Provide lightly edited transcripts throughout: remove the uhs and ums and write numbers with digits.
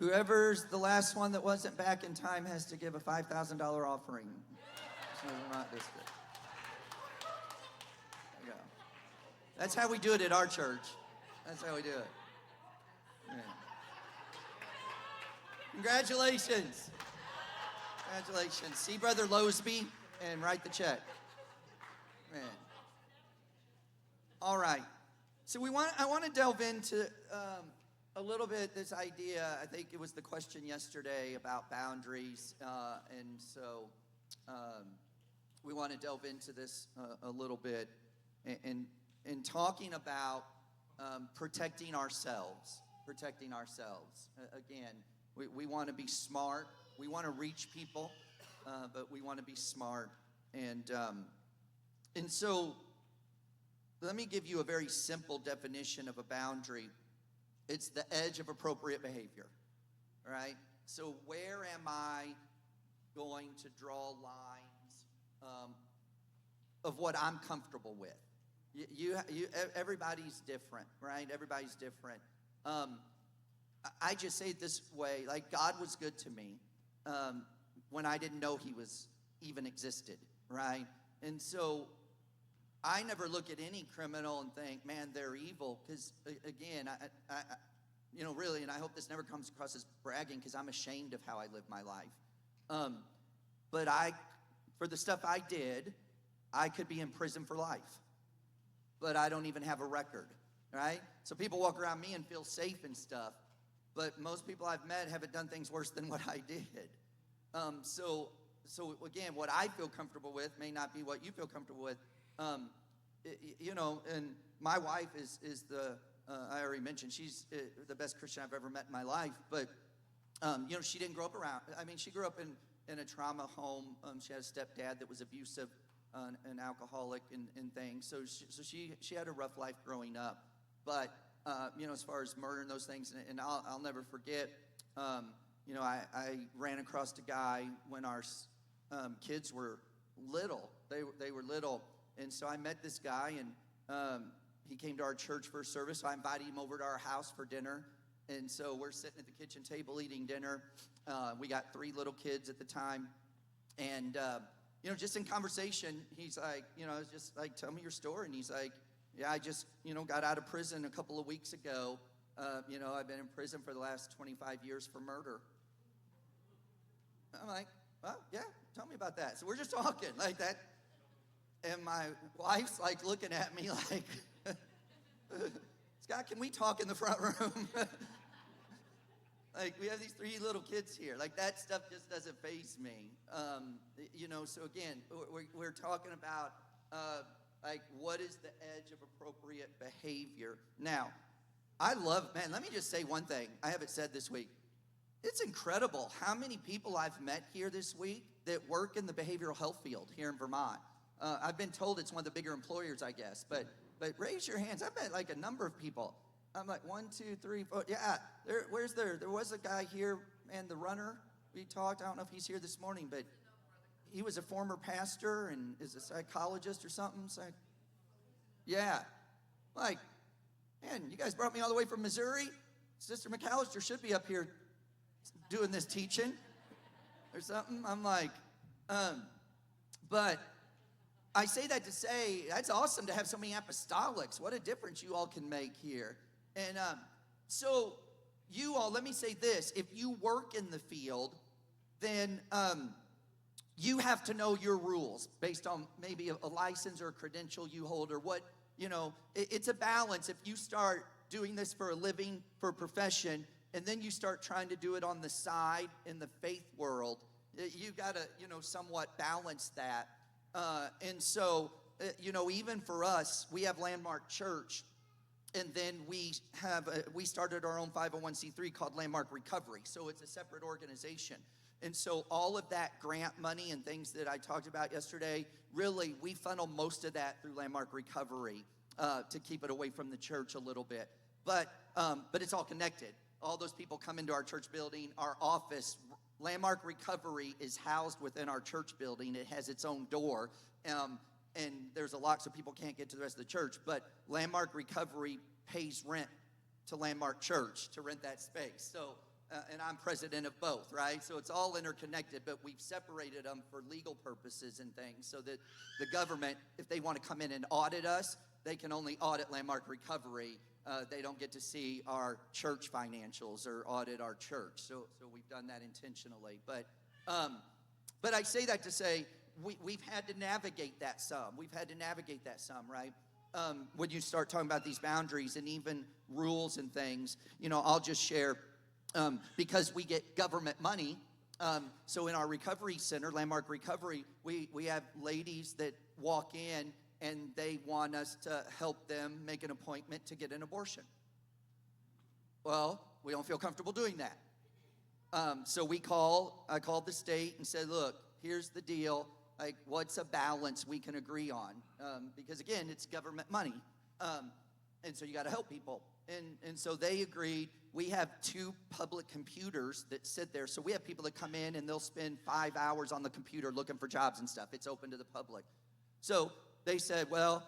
Whoever's the last one that wasn't back in time has to give a $5,000 offering. So we're not this good. There you go. That's how we do it at our church. That's how we do it. Yeah. Congratulations. Congratulations. See Brother Losby and write the check. Man. All right. So I want to delve into a little bit this idea. I think it was the question yesterday about boundaries, and so we want to delve into this a little bit and talking about protecting ourselves. Protecting ourselves. Again, we want to be smart. We want to reach people, but we want to be smart. And so let me give you a very simple definition of a boundary. It's the edge of appropriate behavior, right? So where am I going to draw lines of what I'm comfortable with? Everybody's different, right? Everybody's different. I just say it this way, like God was good to me when I didn't know he was even existed, right? And so I never look at any criminal and think, man, they're evil. Because, again, I really, and I hope this never comes across as bragging because I'm ashamed of how I live my life. But for the stuff I did, I could be in prison for life. But I don't even have a record, right? So people walk around me and feel safe and stuff. But most people I've met haven't done things worse than what I did. So again, what I feel comfortable with may not be what you feel comfortable with. And my wife is the, I already mentioned, she's the best Christian I've ever met in my life. But, she didn't grow up around, she grew up in a trauma home. She had a stepdad that was abusive, an alcoholic and things. So she had a rough life growing up. But, as far as murder and those things, and I'll never forget, I ran across a guy when our kids were little. They were little. And so I met this guy, and he came to our church for a service. So I invited him over to our house for dinner. And so we're sitting at the kitchen table eating dinner. We got 3 little kids at the time. And, just in conversation, he's like, it's just like, tell me your story. And he's like, yeah, I just, got out of prison a couple of weeks ago. I've been in prison for the last 25 years for murder. I'm like, well, yeah, tell me about that. So we're just talking like that. And my wife's like looking at me like, Scott, can we talk in the front room? Like, we have these 3 little kids here. Like, that stuff just doesn't faze me. So again, we're talking about, what is the edge of appropriate behavior? Now, let me just say one thing I haven't said this week. It's incredible how many people I've met here this week that work in the behavioral health field here in Vermont. I've been told it's one of the bigger employers, I guess. But raise your hands. I've met like a number of people. I'm like, 1, 2, 3, 4. Yeah, there was a guy here, and the runner we talked. I don't know if he's here this morning, but he was a former pastor and is a psychologist or something. Yeah. Like, man, you guys brought me all the way from Missouri. Sister McAllister should be up here doing this teaching or something. I'm like, but I say that to say that's awesome to have so many apostolics. What a difference you all can make here. And so you all, let me say this. If you work in the field, then you have to know your rules based on maybe a license or a credential you hold or what, it's a balance. If you start doing this for a living, for a profession, and then you start trying to do it on the side in the faith world, you got to, somewhat balance that. And so, even for us, we have Landmark Church, and then we started our own 501c3 called Landmark Recovery. So it's a separate organization. And so all of that grant money and things that I talked about yesterday, really, we funnel most of that through Landmark Recovery to keep it away from the church a little bit. But it's all connected. All those people come into our church building, our office. Landmark Recovery is housed within our church building. It has its own door, and there's a lock so people can't get to the rest of the church. But Landmark Recovery pays rent to Landmark Church to rent that space. So and I'm president of both, right? So it's all interconnected, but we've separated them for legal purposes and things so that the government, if they want to come in and audit us, they can only audit Landmark Recovery. They don't get to see our church financials or audit our church. So we've done that intentionally. But I say that to say we've had to navigate that some. We've had to navigate that some, right? When you start talking about these boundaries and even rules and things, I'll just share, because we get government money. So in our recovery center, Landmark Recovery, we have ladies that walk in and they want us to help them make an appointment to get an abortion. Well, we don't feel comfortable doing that. So I called the state and said, look, here's the deal. Like, what's a balance we can agree on? Because again, it's government money. And so you got to help people. And so they agreed. We have 2 public computers that sit there. So we have people that come in and they'll spend 5 hours on the computer looking for jobs and stuff. It's open to the public. So they said, well,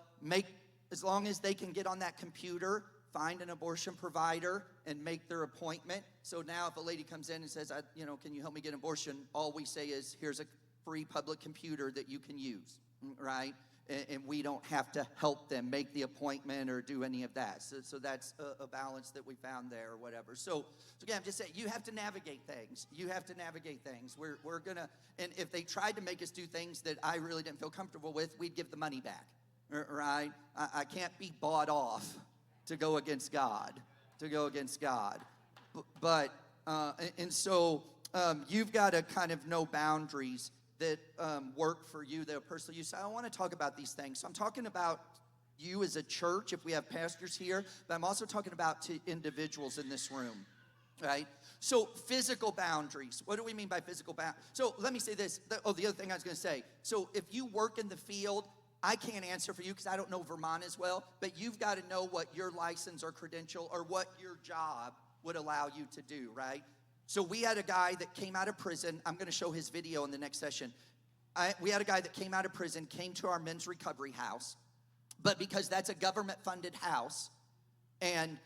as long as they can get on that computer, find an abortion provider and make their appointment. So now if a lady comes in and says, can you help me get an abortion? All we say is, here's a free public computer that you can use, right? And we don't have to help them make the appointment or do any of that. So that's a balance that we found there or whatever. So again, I'm just saying, you have to navigate things. You have to navigate things. We're going to, and if they tried to make us do things that I really didn't feel comfortable with, we'd give the money back, right? I can't be bought off to go against God, But you've got to kind of know boundaries that work for you, that are personal use. I want to talk about these things. So I'm talking about you as a church, if we have pastors here, but I'm also talking about to individuals in this room, right? So physical boundaries. What do we mean by physical boundaries? So let me say this. The other thing I was going to say. So if you work in the field, I can't answer for you because I don't know Vermont as well, but you've got to know what your license or credential or what your job would allow you to do, right? So we had a guy that came out of prison. I'm going to show his video in the next session. We had a guy that came out of prison, came to our men's recovery house, but because that's a government-funded house, and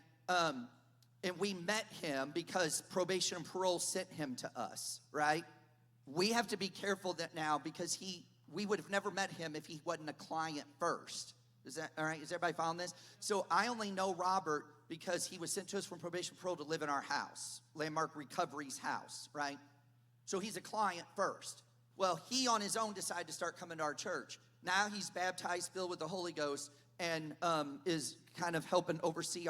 we met him because probation and parole sent him to us, right? We have to be careful that now because we would have never met him if he wasn't a client first. Is that all right? Is everybody following this? So I only know Robert because he was sent to us from probation and parole to live in our house, Landmark Recovery's house, right? So he's a client first. Well, he on his own decided to start coming to our church. Now he's baptized, filled with the Holy Ghost, and is kind of helping oversee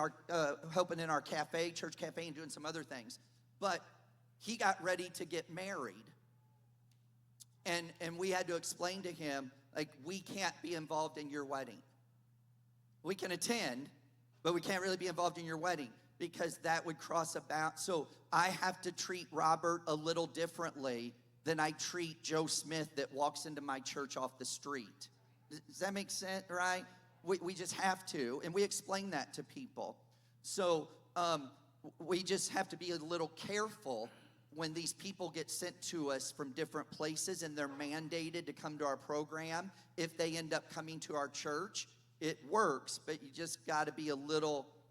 helping in our cafe, church cafe, and doing some other things. But he got ready to get married. And we had to explain to him, like, we can't be involved in your wedding. We can attend, but we can't really be involved in your wedding because that would cross a bound. So I have to treat Robert a little differently than I treat Joe Smith that walks into my church off the street. Does that make sense, right? We just have to, and we explain that to people. So we just have to be a little careful when these people get sent to us from different places and they're mandated to come to our program. If they end up coming to our church, it works, but you just got to be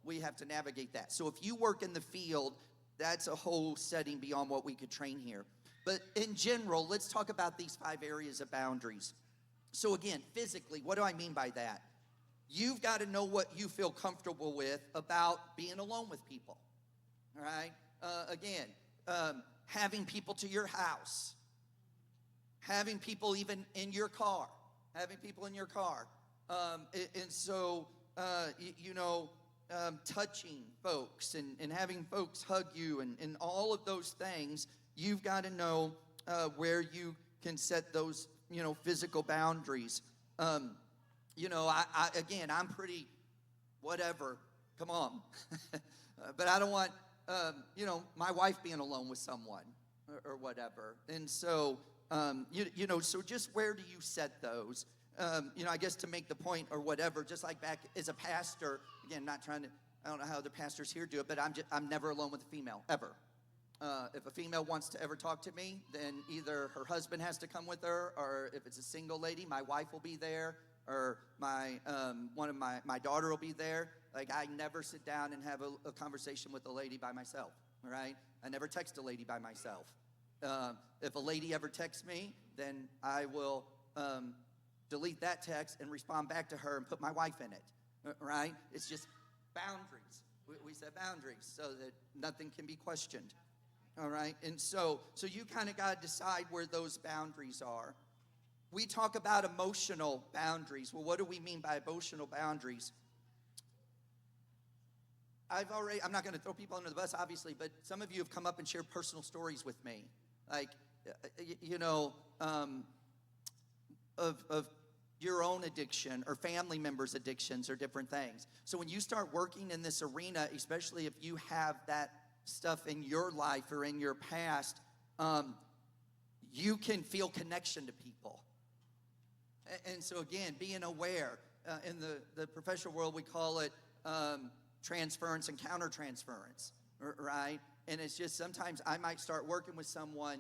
we have to navigate that. So if you work in the field, that's a whole setting beyond what we could train here. But in general, let's talk about these 5 areas of boundaries. So again, physically, what do I mean by that? You've got to know what you feel comfortable with about being alone with people, all right? Having people to your house, having people even in your car, touching folks and having folks hug you and all of those things, you've got to know where you can set those, physical boundaries. I'm pretty whatever, come on. But I don't want, my wife being alone with someone or whatever. And so, so just where do you set those? I guess to make the point or whatever, just like back as a pastor, again, I don't know how other pastors here do it, but I'm never alone with a female, ever. If a female wants to ever talk to me, then either her husband has to come with her, or if it's a single lady, my wife will be there, or my daughter will be there. Like, I never sit down and have a conversation with a lady by myself, right? I never text a lady by myself. If a lady ever texts me, then I will delete that text and respond back to her and put my wife in it, right? It's just boundaries. We set boundaries so that nothing can be questioned, all right? And so you kind of got to decide where those boundaries are. We talk about emotional boundaries. Well, what do we mean by emotional boundaries? I'm not going to throw people under the bus, obviously, but some of you have come up and shared personal stories with me. Like, of your own addiction or family members' addictions or different things. So when you start working in this arena, especially if you have that stuff in your life or in your past, you can feel connection to people. And so again, being aware. In the professional world, we call it transference and countertransference, right? And it's just sometimes I might start working with someone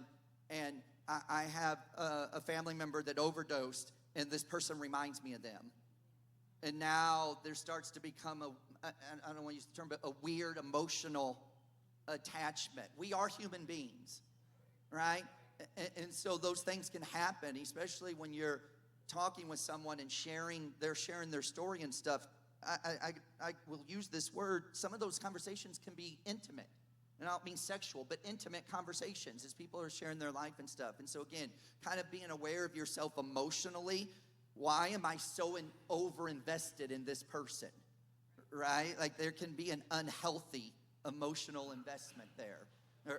and I have a family member that overdosed, and this person reminds me of them. And now there starts to become I don't want to use the term, but a weird emotional attachment. We are human beings, right? And so those things can happen, especially when you're talking with someone and they're sharing their story and stuff. I will use this word. Some of those conversations can be intimate. And I don't mean sexual, but intimate conversations as people are sharing their life and stuff. And so again, kind of being aware of yourself emotionally. Why am I so over-invested in this person, right? Like there can be an unhealthy emotional investment there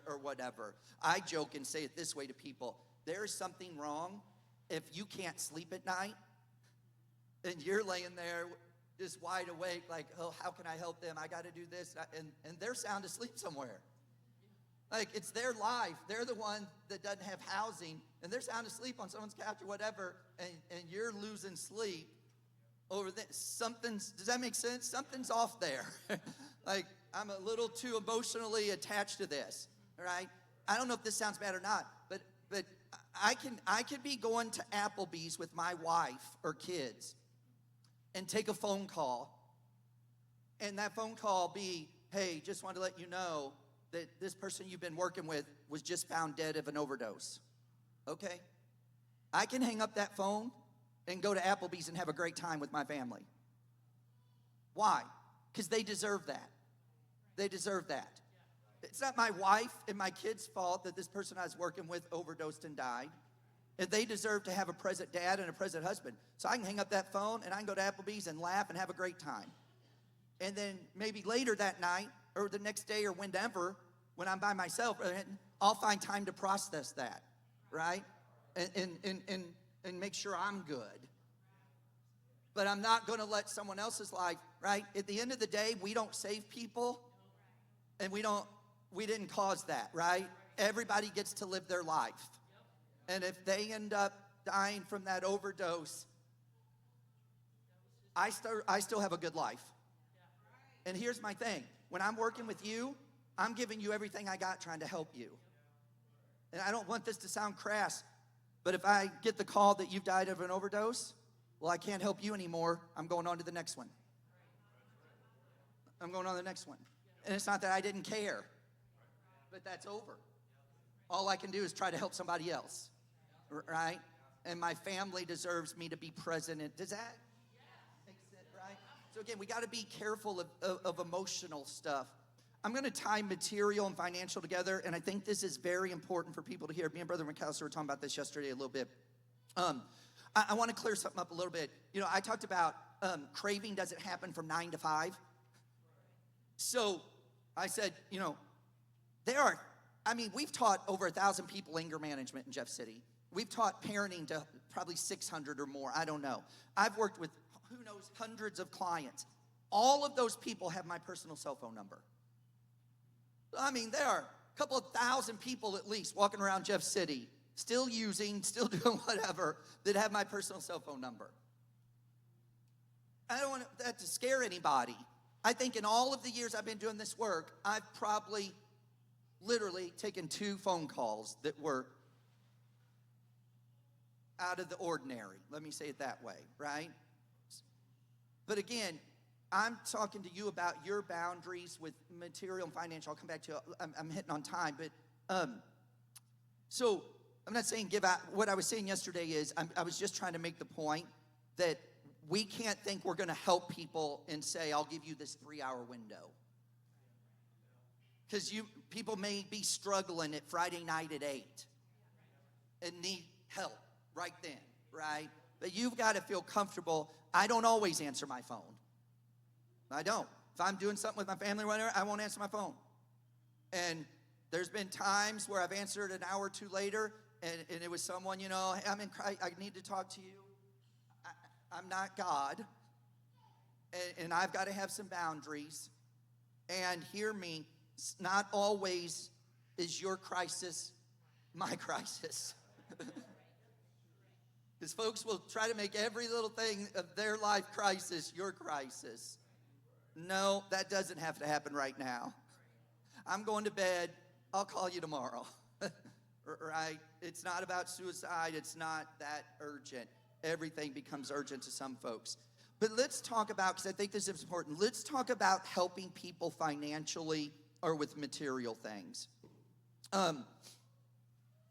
or whatever. I joke and say it this way to people. There is something wrong if you can't sleep at night and you're laying there just wide awake, like, oh, how can I help them? I got to do this. And they're sound asleep somewhere. Like, it's their life. They're the one that doesn't have housing, and they're sound asleep on someone's couch or whatever, and you're losing sleep over this. Does that make sense? Something's off there. Like, I'm a little too emotionally attached to this, right? I don't know if this sounds bad or not, but I could be going to Applebee's with my wife or kids and take a phone call, and that phone call be, hey, just wanted to let you know that this person you've been working with was just found dead of an overdose. Okay? I can hang up that phone and go to Applebee's and have a great time with my family. Why? Because they deserve that. They deserve that. It's not my wife and my kids' fault that this person I was working with overdosed and died. And they deserve to have a present dad and a present husband. So I can hang up that phone and I can go to Applebee's and laugh and have a great time. And then maybe later that night or the next day or whenever, when I'm by myself, I'll find time to process that, right? And make sure I'm good. But I'm not going to let someone else's life, right? At the end of the day, we don't save people, and we didn't cause that, right? Everybody gets to live their life. And if they end up dying from that overdose, I still have a good life. And here's my thing. When I'm working with you, I'm giving you everything I got trying to help you. And I don't want this to sound crass, but if I get the call that you've died of an overdose, well, I can't help you anymore. I'm going on to the next one. I'm going on to the next one. And it's not that I didn't care, but that's over. All I can do is try to help somebody else, right? And my family deserves me to be present. Does that make sense, right? So again, we got to be careful of emotional stuff. I'm going to tie material and financial together, and I think this is very important for people to hear. Me and Brother McAllister were talking about this yesterday a little bit. I want to clear something up a little bit. You know, I talked about craving doesn't happen from 9 to 5. So I said, you know, we've taught over 1,000 people anger management in Jeff City. We've taught parenting to probably 600 or more. I don't know. I've worked with, who knows, hundreds of clients. All of those people have my personal cell phone number. I mean, there are a couple of thousand people at least walking around Jeff City, still doing whatever, that have my personal cell phone number. I don't want that to scare anybody. I think in all of the years I've been doing this work, I've probably literally taken 2 phone calls that were out of the ordinary. Let me say it that way, right? But again, I'm talking to you about your boundaries with material and financial. I'll come back to you. I'm hitting on time, but so I'm not saying give out. What I was saying yesterday is I was just trying to make the point that we can't think we're going to help people and say, I'll give you this 3-hour window. Because people may be struggling at Friday night at 8 and need help right then, right? But you've got to feel comfortable. I don't always answer my phone. I don't. If I'm doing something with my family or whatever, I won't answer my phone. And there's been times where I've answered an hour or two later, and it was someone, hey, I'm in Christ, I need to talk to you. I'm not God, and I've got to have some boundaries. And hear me, not always is your crisis my crisis. Because folks will try to make every little thing of their life crisis your crisis. No, that doesn't have to happen right now. I'm going to bed. I'll call you tomorrow. Right? It's not about suicide. It's not that urgent. Everything becomes urgent to some folks. But let's talk about, because I think this is important, let's talk about helping people financially or with material things.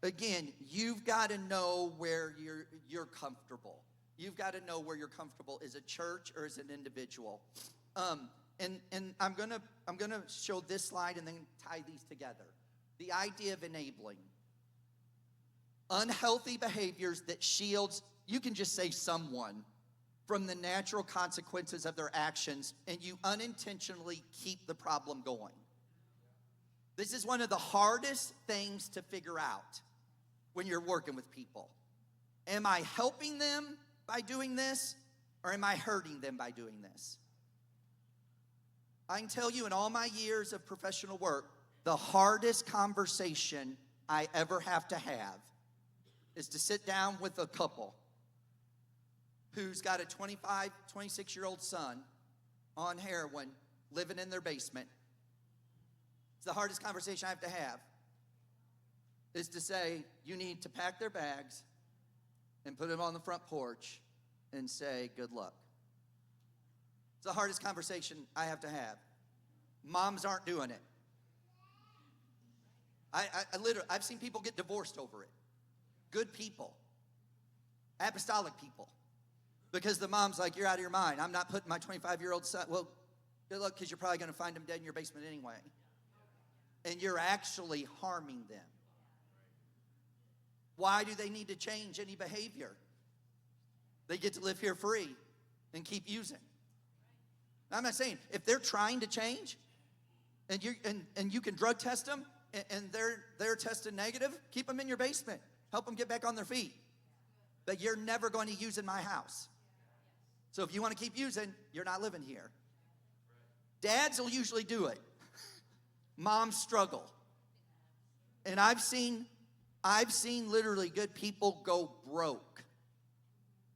Again, you've got to know where you're comfortable. You've got to know where you're comfortable as a church or as an individual. And I'm gonna show this slide and then tie these together. The idea of enabling. Unhealthy behaviors that shields, you can just say someone, from the natural consequences of their actions, and you unintentionally keep the problem going. This is one of the hardest things to figure out when you're working with people. Am I helping them by doing this, or am I hurting them by doing this? I can tell you in all my years of professional work, the hardest conversation I ever have to have is to sit down with a couple who's got a 25, 26-year-old son on heroin living in their basement. It's the hardest conversation I have to have, is to say, you need to pack their bags and put them on the front porch and say, good luck. It's the hardest conversation I have to have. Moms aren't doing it. I've seen people get divorced over it. Good people. Apostolic people. Because the mom's like, you're out of your mind. I'm not putting my 25-year-old son. Well, good luck, because you're probably going to find him dead in your basement anyway. And you're actually harming them. Why do they need to change any behavior? They get to live here free and keep using. I'm not saying if they're trying to change and you can drug test them and they're tested negative, keep them in your basement. Help them get back on their feet. But you're never going to use in my house. So if you want to keep using, you're not living here. Dads will usually do it. Moms struggle. And I've seen literally good people go broke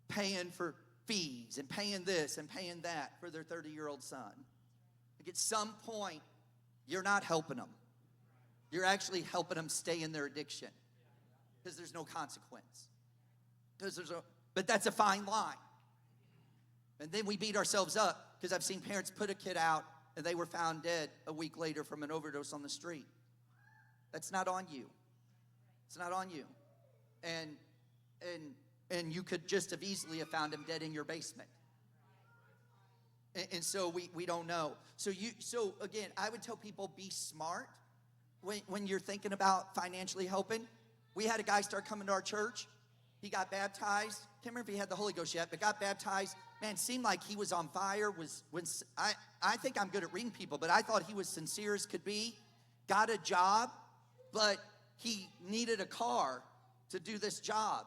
paying for fees and paying this and paying that for their 30-year-old son. Like at some point, you're not helping them. You're actually helping them stay in their addiction because there's no consequence. But that's a fine line. And then we beat ourselves up because I've seen parents put a kid out and they were found dead a week later from an overdose on the street. That's not on you. It's not on you. And you could just have easily have found him dead in your basement. And so we don't know. So again, I would tell people, be smart when you're thinking about financially helping. We had a guy start coming to our church. He got baptized. Can't remember if he had the Holy Ghost yet, but got baptized. Man, seemed like he was on fire. I think I'm good at reading people, but I thought he was sincere as could be. Got a job, but he needed a car to do this job.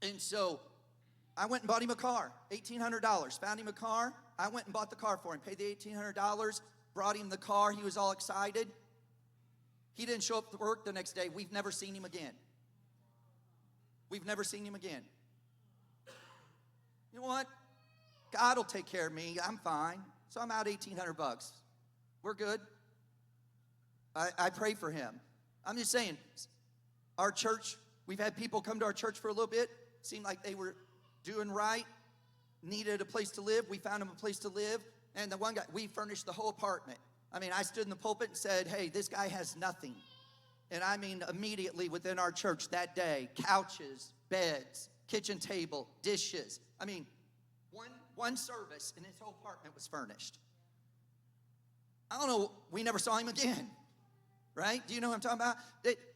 And so I went and bought him a car, $1,800. Found him a car. I went and bought the car for him, paid the $1,800, brought him the car. He was all excited. He didn't show up to work the next day. We've never seen him again. We've never seen him again. You know what? God will take care of me. I'm fine. So I'm out $1,800. We're good. I pray for him. I'm just saying, our church, we've had people come to our church for a little bit. Seemed like they were doing right, needed a place to live. We found them a place to live. And the one guy, we furnished the whole apartment. I mean, I stood in the pulpit and said, hey, this guy has nothing. And I mean, immediately within our church that day, couches, beds, kitchen table, dishes. I mean, one service and his whole apartment was furnished. I don't know, we never saw him again, right? Do you know what I'm talking about?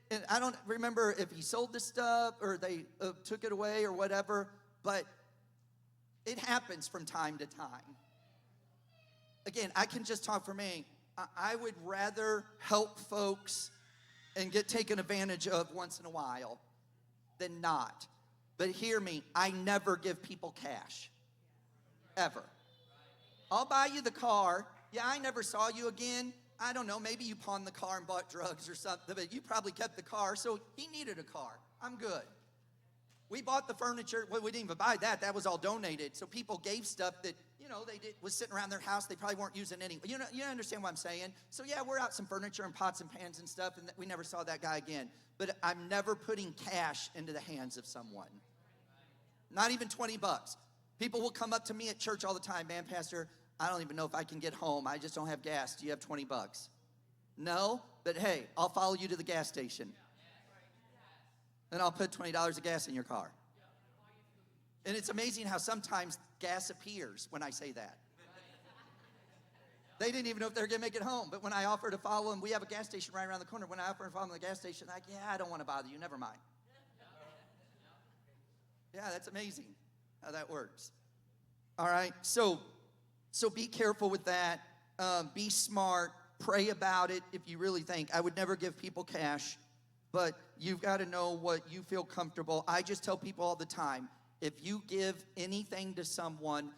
And I don't remember if he sold this stuff or they took it away or whatever, but it happens from time to time. Again, I can just talk for me. I would rather help folks and get taken advantage of once in a while than not. But hear me, I never give people cash. Ever. I'll buy you the car. Yeah, I never saw you again. I don't know, maybe you pawned the car and bought drugs or something, but you probably kept the car, so he needed a car. I'm good. We bought the furniture. Well, we didn't even buy that. That was all donated. So people gave stuff that, was sitting around their house. They probably weren't using anyway. You understand what I'm saying? So, yeah, we're out some furniture and pots and pans and stuff, and we never saw that guy again. But I'm never putting cash into the hands of someone. Not even $20. People will come up to me at church all the time. Man, Pastor, I don't even know if I can get home. I just don't have gas. Do you have $20? No, but hey, I'll follow you to the gas station. And I'll put $20 of gas in your car. And it's amazing how sometimes gas appears when I say that. They didn't even know if they were going to make it home. But when I offer to follow them, we have a gas station right around the corner. When I offer to follow them to the gas station, like, yeah, I don't want to bother you. Never mind. Yeah, that's amazing how that works. All right, so be careful with that. Be smart. Pray about it if you really think. I would never give people cash, but you've got to know what you feel comfortable. I just tell people all the time, if you give anything to someone,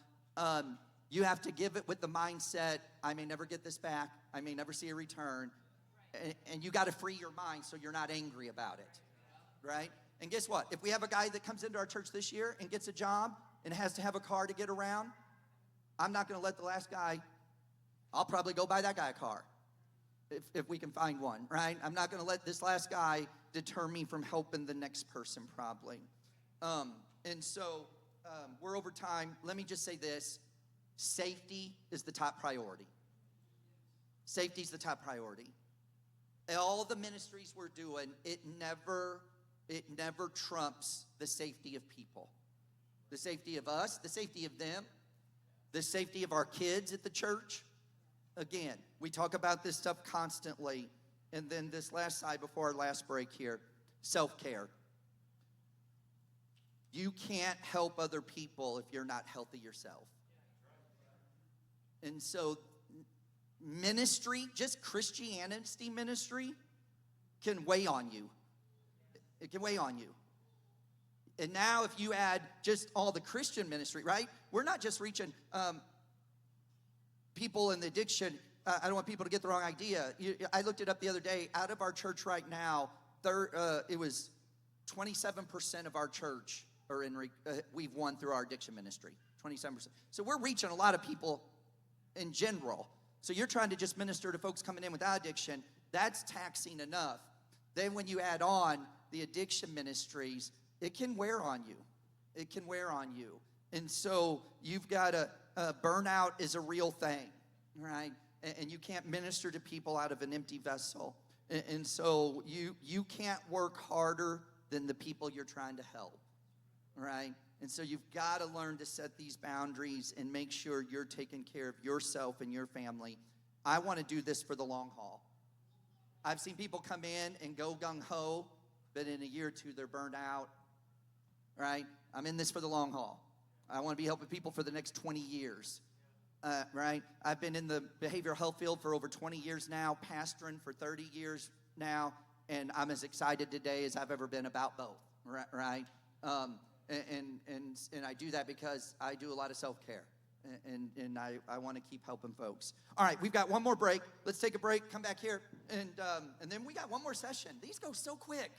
you have to give it with the mindset, I may never get this back. I may never see a return. And you got to free your mind so you're not angry about it, right? And guess what? If we have a guy that comes into our church this year and gets a job and has to have a car to get around, I'm not going to let the last guy, I'll probably go buy that guy a car if we can find one, right? I'm not going to let this last guy deter me from helping the next person probably. And so we're over time. Let me just say this. Safety is the top priority. Safety is the top priority. All the ministries we're doing, it never trumps the safety of people. The safety of us, the safety of them, the safety of our kids at the church. Again, we talk about this stuff constantly. And then this last slide before our last break here, self-care. You can't help other people if you're not healthy yourself. And so ministry, just Christianity ministry, can weigh on you. It can weigh on you. And now if you add just all the Christian ministry, right? We're not just reaching people in the addiction. I don't want people to get the wrong idea. I looked it up the other day. Out of our church right now, it was 27% of our church are we've won through our addiction ministry. 27%. So we're reaching a lot of people in general. So you're trying to just minister to folks coming in without addiction. That's taxing enough. Then when you add on the addiction ministries, it can wear on you. It can wear on you. And so you've got to, burnout is a real thing, right? And you can't minister to people out of an empty vessel. And so you can't work harder than the people you're trying to help, right? And so you've got to learn to set these boundaries and make sure you're taking care of yourself and your family. I want to do this for the long haul. I've seen people come in and go gung-ho, but in a year or two, they're burned out, right? I'm in this for the long haul. I want to be helping people for the next 20 years, right? I've been in the behavioral health field for over 20 years now, pastoring for 30 years now, and I'm as excited today as I've ever been about both, right? And I do that because I do a lot of self-care, and I want to keep helping folks. All right, we've got one more break. Let's take a break, come back here, and then we got one more session. These go so quick.